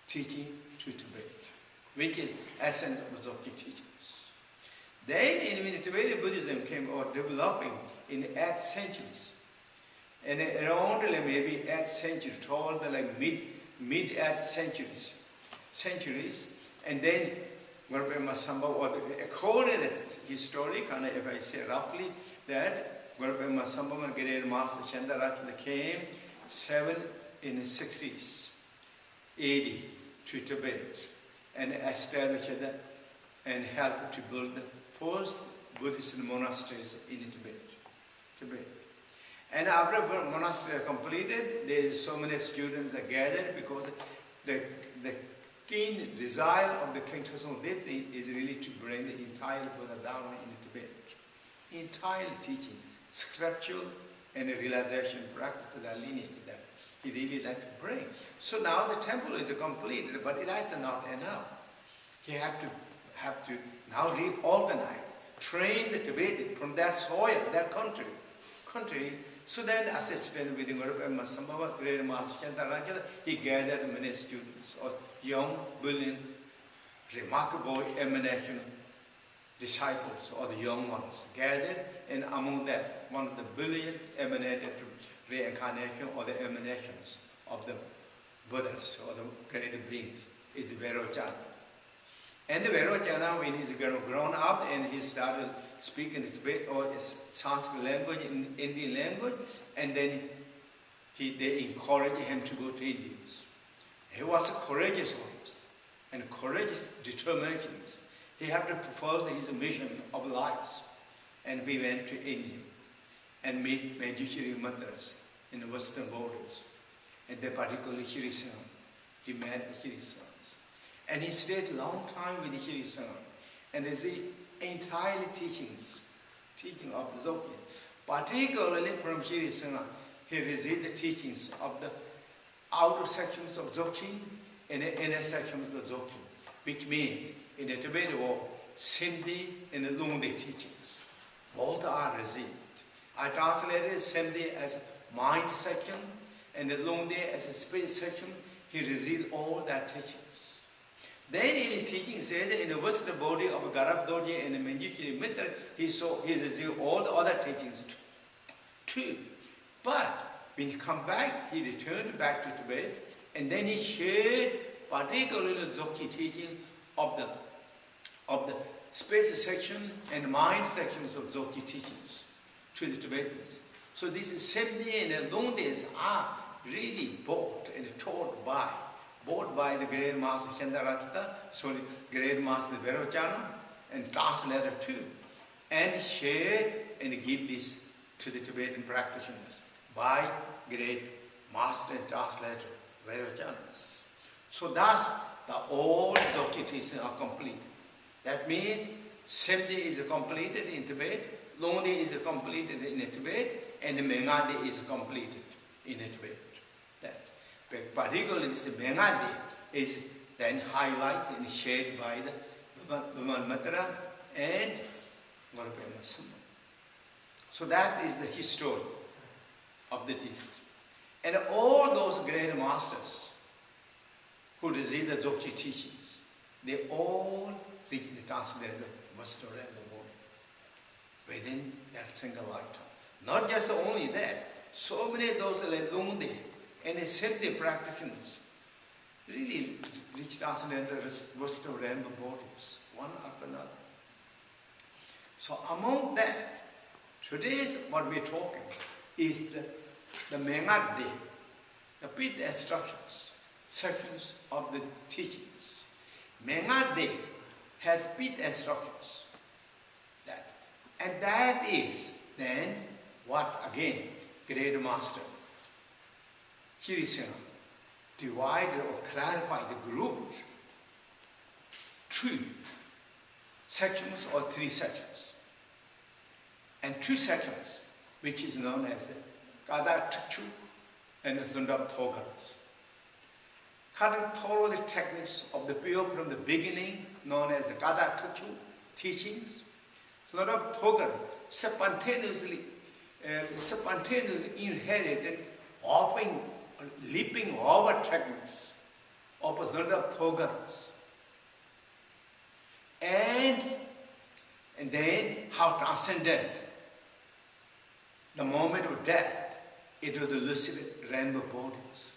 Speaker 1: teaching to Tibet, which is essence of the Dzogchen teachings. Then in Tibetan Buddhism came or developing in 8th centuries. And around maybe 8th century, towards like mid-8th centuries, and then Guru Padmasambhava, or according to that historic, and if I say roughly, that Guru Padmasambhava and Great Master Chandarakya came 760s AD to Tibet and established and helped to build the first Buddhist monasteries in Tibet. And after the monastery completed, there is so many students are gathered because the keen desire of the King Tsewang Dongyal is really to bring the entire Buddha Dharma in Tibet. Entire teaching, scriptural and realization practice to the lineage that he really like to bring. So now the temple is completed, but that's not enough. He have to now reorganize, train the Tibetans from that soil, that country. So then, assisted with the Guru Padmasambhava, Great Master Chandarakya, he gathered many students, or young, brilliant, remarkable emanation disciples, or the young ones, gathered, and among that, one of the brilliant emanated reincarnation or the emanations of the Buddhas or the great beings is Vairocana. And the Vairocana, when he's grown up and he started speaking the Tibet or Sanskrit language, Indian language, and then they encouraged him to go to India. He was a courageous one and courageous determinations. He had to fulfill his mission of lives. And we went to India and meet Manjushri Mantras in the western borders. And they particularly Hirisan. He met the Hirisans. And he stayed a long time with the Hirisan. And as the entire teaching of the Dzogchen, particularly from Hirisan, he received the teachings of the outer sections of Dzogchen and the inner sections of Dzogchen, which means in the Tibetan world, Sindhi and the Lungde teachings. Both are received. I translated Sindhi as mind section and the Lungde as a spirit section. He received all that teachings. Then in the teaching said in the western body of Garab Dorje and the Manjushri Mitra, he received all the other teachings too. But when he come back, he returned back to Tibet, and then he shared particularly the Dzogchen teaching of the space section and mind sections of Dzogchen teachings to the Tibetans. So these Sindhi and Lungdes are really bought and taught by the Great Master Chandarakya, Great Master Vairocana, and translated too, and shared and give this to the Tibetan practitioners by Great Master and Translator Vairochanas. So thus, the old Dzogchen teachings are complete. That means Sindhi is completed in Tibet, Lungde is completed in Tibet, and Mengadi is completed in Tibet. That. But particularly this Mengadi is then highlighted and shared by the Vimamatra and Gurupema Summa. So that is the history of the teachers. And all those great masters who received the Dzogchen teachings, they all reached the transcendental wisdom and the world within that single lifetime. Not just only that, so many of those Lungde and Siddhi practitioners really reached transcendental wisdom and the bodies, one after another. So among that, today's what we're talking is the Mengade, the Pith Instructions, sections of the teachings. Mengade has Pith Instructions. And that is then what again Great Master Kirisena divided or clarified the group two sections or three sections. And two sections, which is known as the Kada Tukchu and the Thundam Thogaras. Cutting through the techniques of the pure from the beginning, known as the Kada Tukchu teachings. Thundam Thogar spontaneously inherited, often leaping over techniques of the Thundam Thogaras. And then how transcendent the moment of death into the lucid rainbow bodies.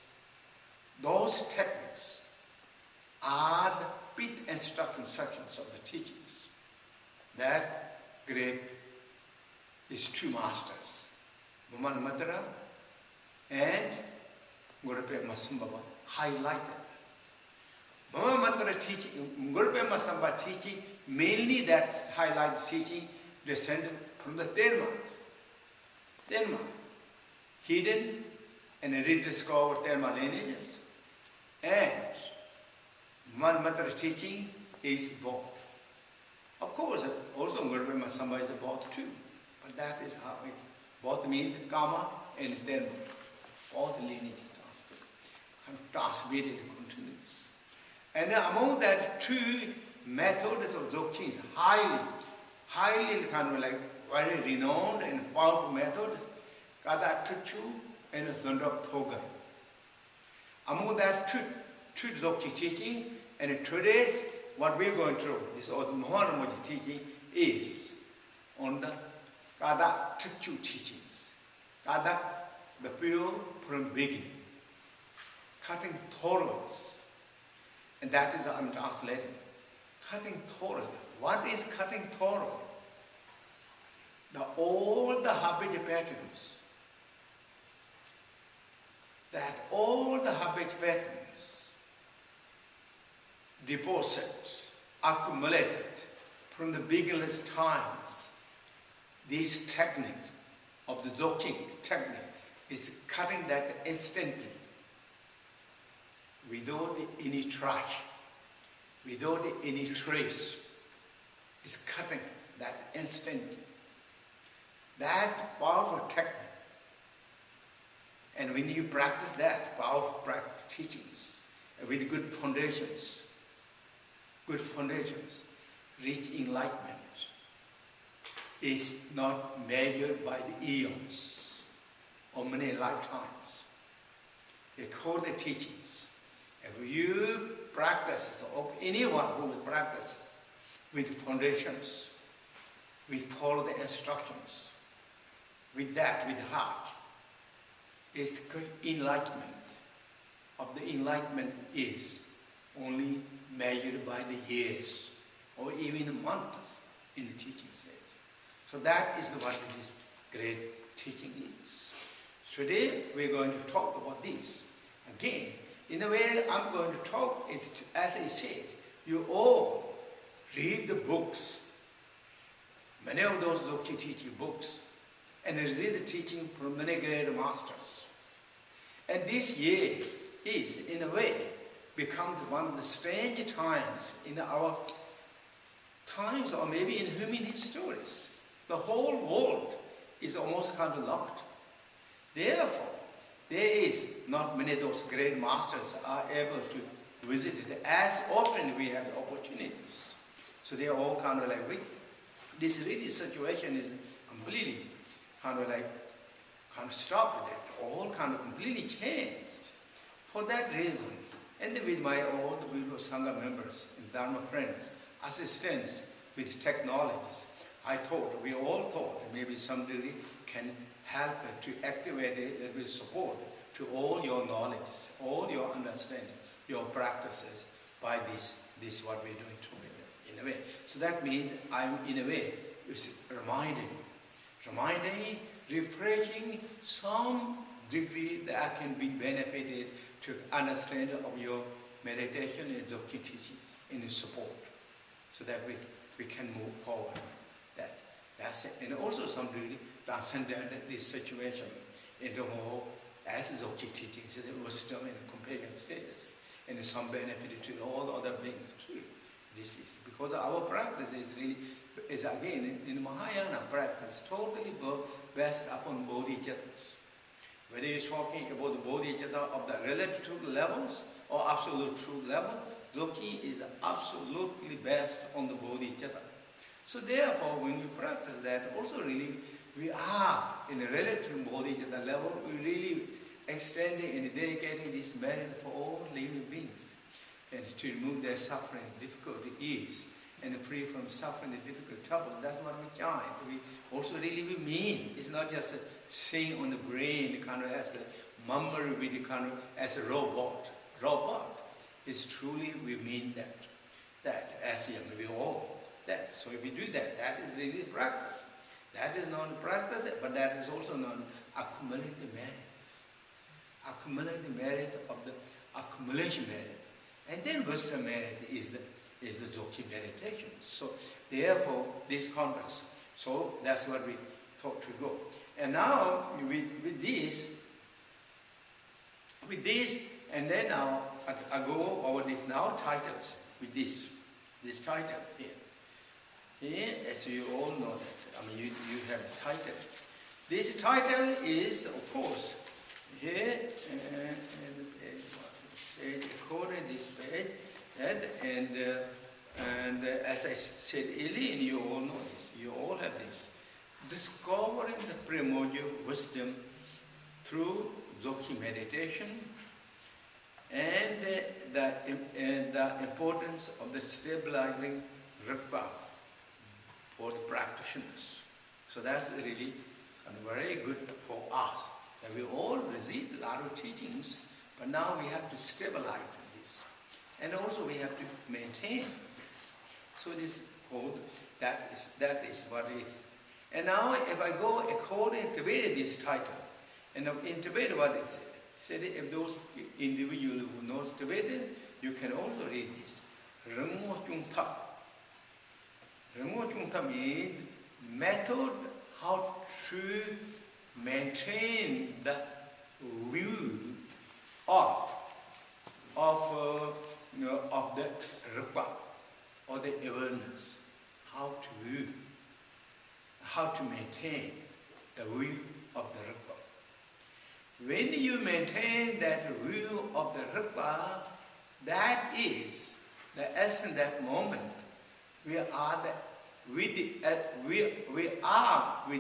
Speaker 1: Those techniques are the Pith Instruction sections of the teachings that great these two masters, Vimamatra and Gurupema highlighted that. Vimamatra teaching, Gurupema teaching, mainly that highlight teaching descended from the Dharmas. Dharma, hidden and rediscovered Dharma lineages, and Vimamatra teaching is both. Of course, also Gurupema is both too, but that is how it is. Both means Kama and Dharma, both lineages transmitted continuous. And among that two methods of Dzogchen is highly kind of like very renowned and powerful methods, Kada Tukchu and Thundam Thogar. Among that two Dzogchen teachings, and today's what we're going through, this Mipham Rinpoche teaching, is on the Kada Tukchu teachings. Kada, the pure from beginning, cutting thoroughly. And that is I'm translating. Cutting thoroughly. What is cutting thoroughly? All the habit patterns, deposit, accumulated from the beginner's times, this technique of the Dzogchen technique is cutting that instantly, without any trash, without any trace. Is cutting that instantly. That powerful technique. And when you practice that powerful teachings with good foundations, reach enlightenment is not measured by the eons or many lifetimes. They call the teachings. If you practice, or anyone who practices with foundations, we follow the instructions, with that, with heart, is enlightenment. Of the enlightenment is only measured by the years or even the months in the teaching stage. So that is what this great teaching is. Today we're going to talk about this. Again, in a way I'm going to talk is, as I said, you all read the books, many of those Dzogchen teaching books, and receive the teaching from many great masters. And this year is, in a way, becomes one of the strange times in our times, or maybe in human histories. The whole world is almost kind of locked. Therefore, there is not many of those great masters are able to visited as often we have the opportunities. So they are all kind of like, this really situation is completely kind of stopped there, all kind of completely changed. For that reason, and with my all the beautiful Sangha members and Dharma friends, assistants with technologies, we all thought maybe somebody can help to activate it, that will support to all your knowledge, all your understanding, your practices by this what we're doing together, in a way. So that means I'm, in a way, reminding, refreshing some degree that I can be benefited to understand of your meditation and Dzogchen teaching in the support, so that we can move forward. That's it. And also some degree transcendent this situation into more as Dzogchen teaching, so the wisdom and compassion status, and some benefit to all other beings too. This is because our practice is really, is again in Mahayana practice, totally based upon bodhicattas. Whether you're talking about the bodhicitta of the relative levels or absolute truth level, Dzogchen is absolutely based on the bodhicitta. So therefore, when we practice that, also really we are in a relative bodhicitta level, we really extending and dedicating this merit for all living beings, and to remove their suffering, difficulty, ease, and free from suffering, the difficult trouble. That's what we chant. We also really we mean. It's not just a saying on the brain, kind of as a mumble with the kind of as a robot. It's truly we mean that as young we all that. So if we do that, that is really practice. That is not practice, but that is also not accumulated merits. Accumulated merit of the accumulation merit, and then wisdom merit is the Dzogchen meditation. So therefore this conference. So that's what we thought to go. And now with this, and then now I go over this now titles with this title here. Here, as you all know that, I mean you have a title. This title is, of course, here and the page recorded this page, and as I said earlier, and you all know this, you all have this, discovering the primordial wisdom through Dzogchen meditation, and the importance of the stabilizing Rigpa for the practitioners. So that's really very good for us, that we all received a lot of teachings, but now we have to stabilize this, and also we have to maintain this. So this called, that is what it is. And now if I go according to this title, and in Tibet what is it? Said if those individuals who knows Tibetan, you can also read this. Remo Chung Tap. Remo Chung Tap means method how to maintain the view of the Rigpa, or the awareness, how to maintain the view of the Rigpa. When you maintain that view of the Rigpa, that is the essence, that moment, we are with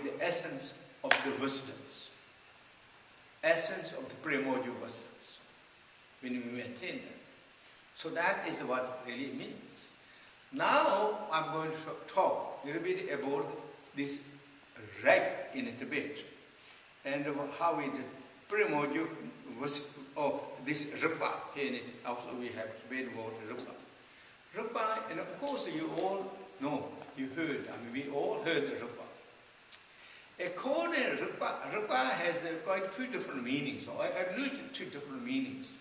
Speaker 1: the essence of the wisdoms, essence of the primordial wisdoms, when we maintain that. So that is what it really means. Now I'm going to talk a little bit about this right in Tibet, and how it is primordial was this Rigpa. Here in it also we have Tibet about Rigpa. Rigpa, and of course you all know, you heard, we all heard Rigpa. According to Rigpa has quite a few different meanings, or at least two different meanings.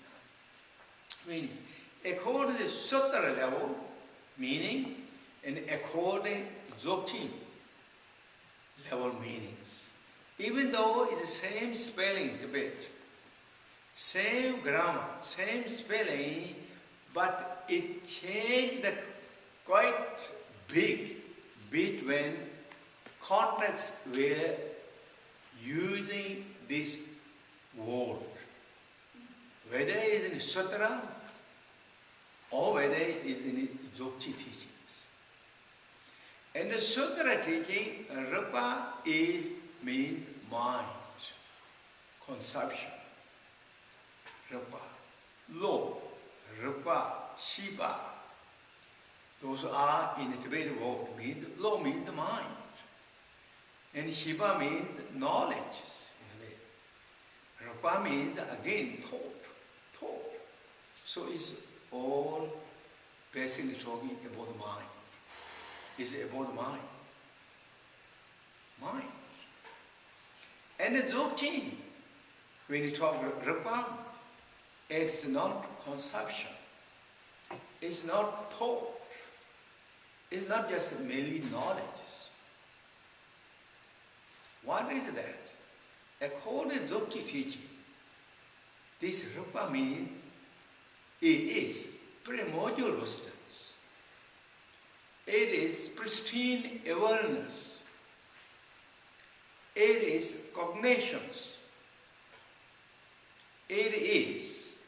Speaker 1: According to Sutra level, meaning, and according to Dzogchen level meanings. Even though it's the same spelling in Tibet, same grammar, same spelling, but it changed the quite big bit when contexts were using this word. Whether it's in Sutra is in the Dzogchen teachings. And the Sutra teaching, Rigpa means mind, conception. Rigpa, law, Rigpa, Shiva. Those are in the Tibetan word. Law means the mind. And Shiva means knowledge. Rigpa means again thought. So it's all basically talking about the mind. It's about the mind. Mind. And the Dzogchen, when you talk Rigpa, it's not conception. It's not thought. It's not just merely knowledge. What is that? According to Dzogchen teaching, this Rigpa means it is primordial wisdoms. It is pristine awareness. It is cognitions. It is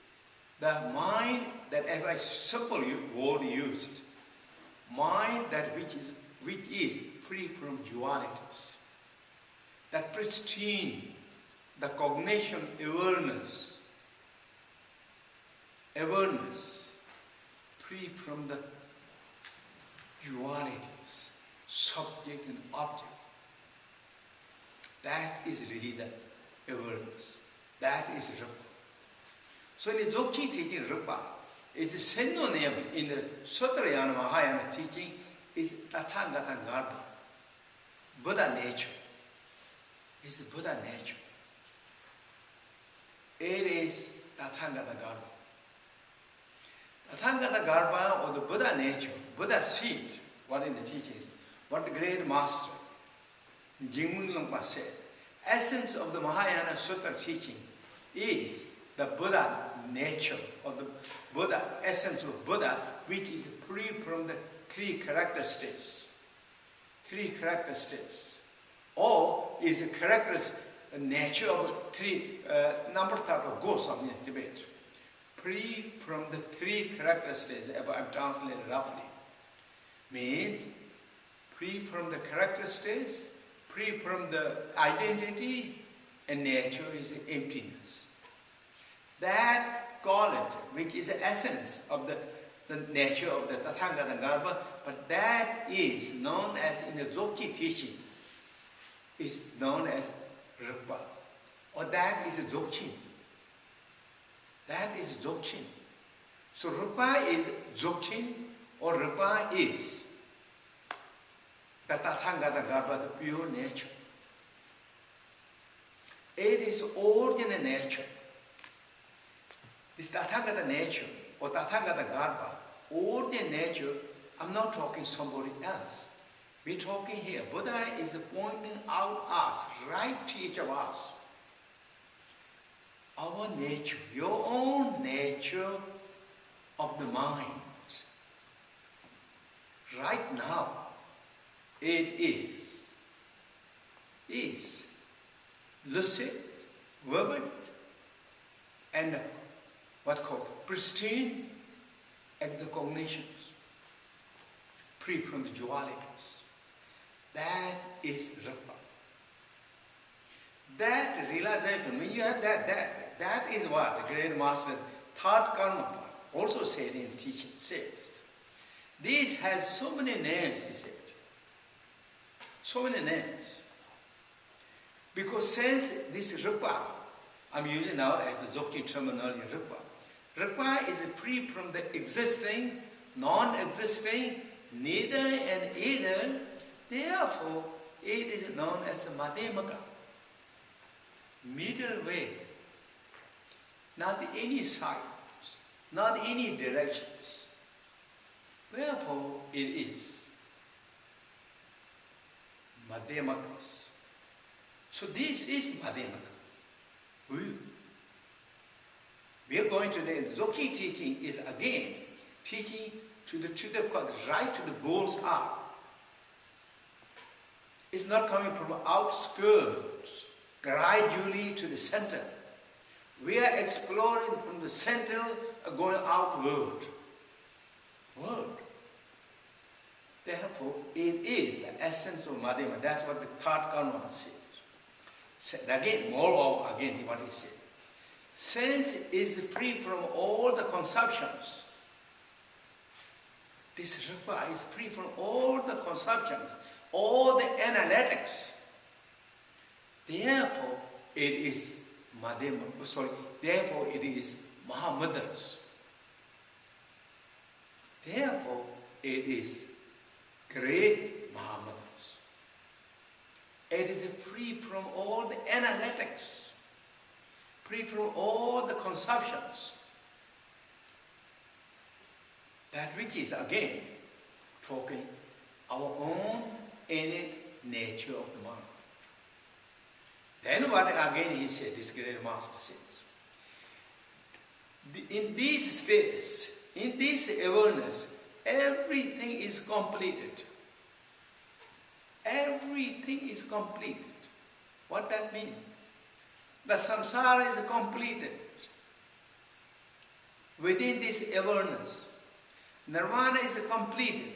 Speaker 1: the mind that, as I simple word used, mind that which is free from dualities. That pristine, the cognition, awareness, free from the dualities, subject and object. That is really the awareness. That is Rigpa. So in the Dzogchen teaching, Rigpa is a synonym in the Sutrayana Mahayana teaching is Tathagata Garbha, Buddha nature. It's the Buddha nature. It is Tathagata Garbha. Tathagata Garbha, or the Buddha nature, Buddha seed, what in the teachings, what the great master, Jamgon said, essence of the Mahayana Sutra teaching is the Buddha nature, or the Buddha, essence of Buddha, which is free from the three characteristics. Or is the nature of three number type of Gosam in Tibet. Free from the three characteristics, if I'm translating roughly, means free from the characteristics, free from the identity, and nature is emptiness. That quality, which is the essence of the nature of the Tathagata Garbha, but that is known as, in the Dzogchen teaching, is known as Rigpa, or that is Dzogchen. That is Dzogchen. So Rigpa is Dzogchen, or Rigpa is the Tathagata Garbha, the pure nature. It is ordinary nature. This Tathagata nature, or Tathagata Garbha, ordinary nature, I'm not talking somebody else. We're talking here. Buddha is pointing out us, right to each of us. Our nature, your own nature of the mind. Right now, it is lucid, vivid, and what's called pristine, and the cognitions, free from the dualities. That is Rigpa. That realization, when you have that is what the great master, third karma, also said in his teaching, said. This has so many names, he said. So many names. Because since this Rigpa, I'm using now as the Dzogchen terminology, Rigpa. Rigpa is free from the existing, non-existing, neither and either. Therefore, it is known as the Madhyamaka, middle way. Not any sides, not any directions. Wherefore, it is Madhyamakas. So this is Madhyamaka. We are going to the Dzogchen teaching is again teaching to the right to the goals are. It's not coming from outskirts, gradually to the center. We are exploring from the center, going outward. World. Therefore, it is the essence of Madhyama. That's what the third karma says. Again, moreover, again, what he said. Sense is free from all the conceptions. This Rigpa is free from all the conceptions, all the analytics. Therefore, it is Madhyama, therefore it is Mahamudras. Therefore, it is great Mahamudras. It is free from all the analytics, free from all the conceptions. That which is again talking our own innate nature of the mind. Then what again he said, this great master says, in these states, in this awareness, everything is completed. Everything is completed. What that means? The samsara is completed within this awareness. Nirvana is completed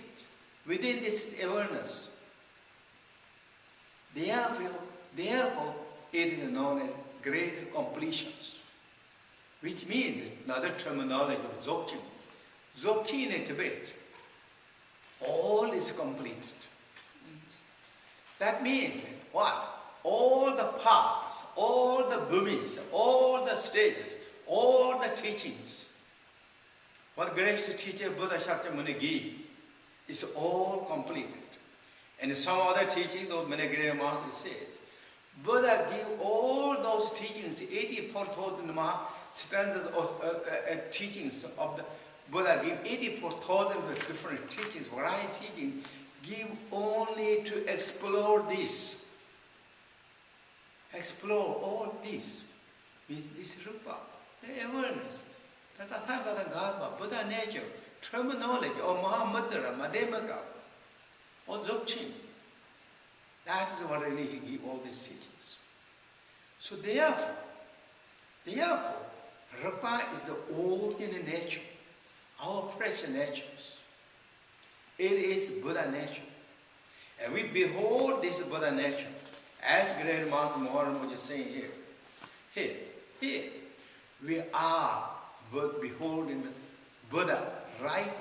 Speaker 1: within this awareness. Therefore, it is known as great completions, which means another terminology of Dzogchen. Dzogchen in Tibet, all is completed. That means what? All the paths, all the bhumis, all the stages, all the teachings, what gracious teacher Buddha Shakyamuni gave is all completed. And some other teaching, those many great masters said, Buddha gave all those teachings, 84,000 stanzas of teachings of the Buddha gave 84,000 different teachings, variety teachings, give only to explore this. Explore all this. With this Rigpa, the awareness. Tata Buddha nature, terminology, or Mahamudra, Madhyamaka, or Dzogchen. That is what really he gave all these teachings. So therefore, Rigpa is the ordinary nature, our fresh natures. It is Buddha nature. And we behold this Buddha nature, as Great Master Mipham Rinpoche is saying here. Here, we are beholding the Buddha right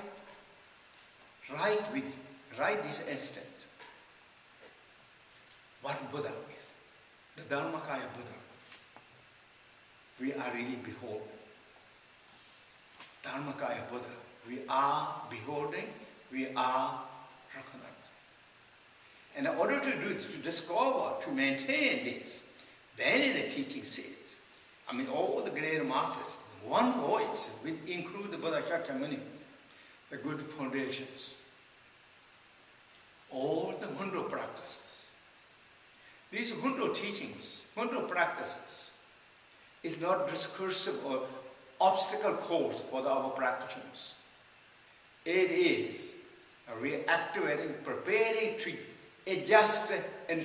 Speaker 1: this instant. What Buddha is, the dharmakaya Buddha. We are really beholding. Dharmakaya Buddha. We are beholding, we are recognizing. And in order to discover, to maintain this, then in the teaching said, all the great masters, one voice, will include the Buddha Shakyamuni, the good foundations, all the Hundo practices. These Hundo teachings, Hundo practices, is not discursive or obstacle course for our practitioners. It is reactivating, preparing to adjust and